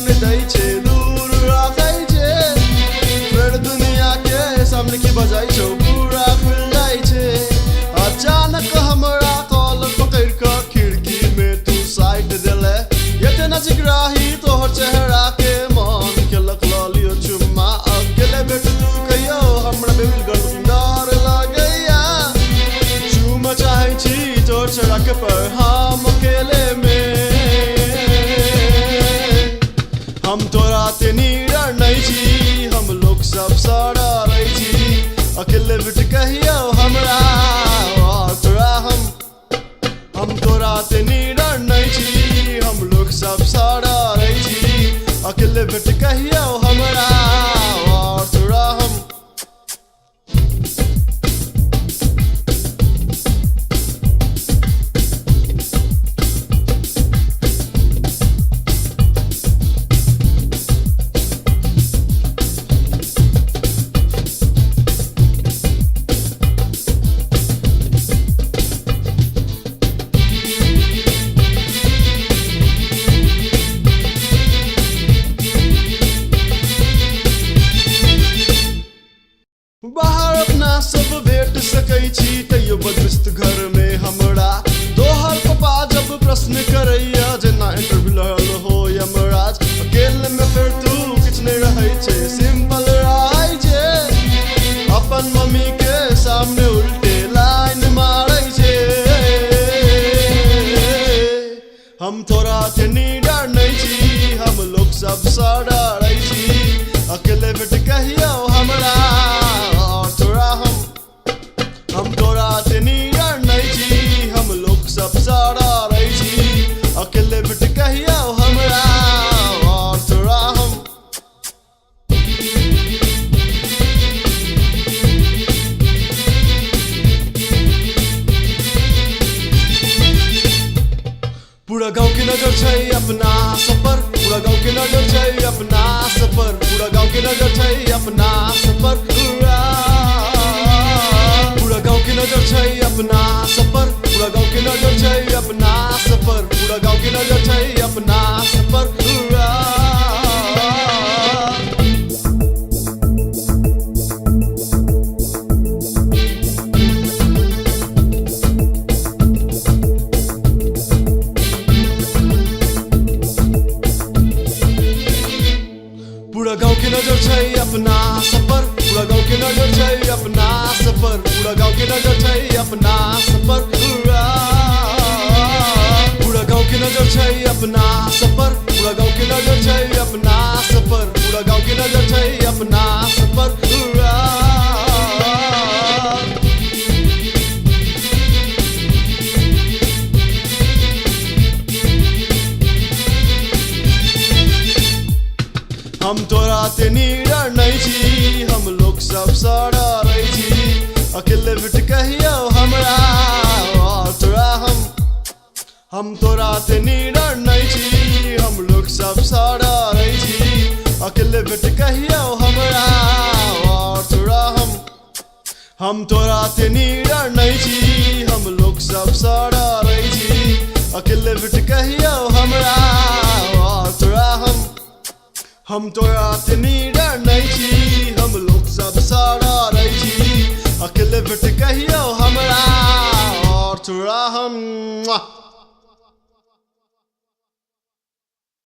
करने दई छे दूर राखै छे फिर दुनिया के सामने की बजाई छो पूरा खुल जाई छे अचानक हमरा कॉल पकड़ के खिड़की में तू साइड देले ये नजक राही तोहर चेहरा के मन के लखलियो चुम्मा अकेले बैठ तू कहियो हमरा बेल गल डर लगैया चुम्मा चाहे छी तोहर चेहरा के पर हम अकेले में हम तोरा ते नीडर नहीं छी हम लोग सब सारा रही छी अकेले बैठ कहियो हमरा और तोरा हम तोरा ते नीडर नहीं छी हम लोग सब सारा रही छी अकेले बैठ कहियो हमरा और तोरा बाहर अपना सब भेट सकै छी तैयो बदस्त घर में हमरा तोहर पापा जब प्रश्न करैया जेना इंटरव्यू लहल हो यमराज अकेले में फिर तू किछ नहीं रहै छे सिंपल रहै छे अपन मम्मी के सामने उल्टे लाइन मारै छे हम तोरा ते नीडर नहीं छी हम लोग सब सारा रही छी अकेले बैठ कहियो हमरा हम तोरा ते नीडर नहीं छी हम लोग सब सारा रही छी अकेले बैठ कहियो हमरा और तोरा पूरा गांव की नजर छै अपना सफर पूरा गांव की नजर छै अपना सफर पूरा गांव की नजर छै अपना सफर पूरा गांव की नजर छै अपना सफर पूरा गांव की नजर छै अपना सफर पूरा गांव की नजर छै अपना सफर पूरा गांव की नजर छै अपना सफर पूरा गांव की नजर छै अपना सफर पूरा गांव की नजर छै अपना सफर पूरा गांव की नजर छै अपना सफर पूरा गांव की नजर छै अपना सफर पूरा गांव की नजर छै अपना सफर हम तोरा ते नीडर नहीं छी हम लोग सब सारा रही छी अकेले बैठ कहियो हमरा और तोरा हम तोरा ते नीडर नहीं छी हम लोग सब सारा रही छी अकेले बैठ कहियो हमरा और तोरा हम तोरा ते नीडर नहीं छी हम लोग सब सारा रही छी अकेले बैठ कहियो हमरा और तोरा हम तोरा ते नीडर नहीं छी हम लोग सब सारा रही छी अकेले बैठ कहियो हमरा और तोरा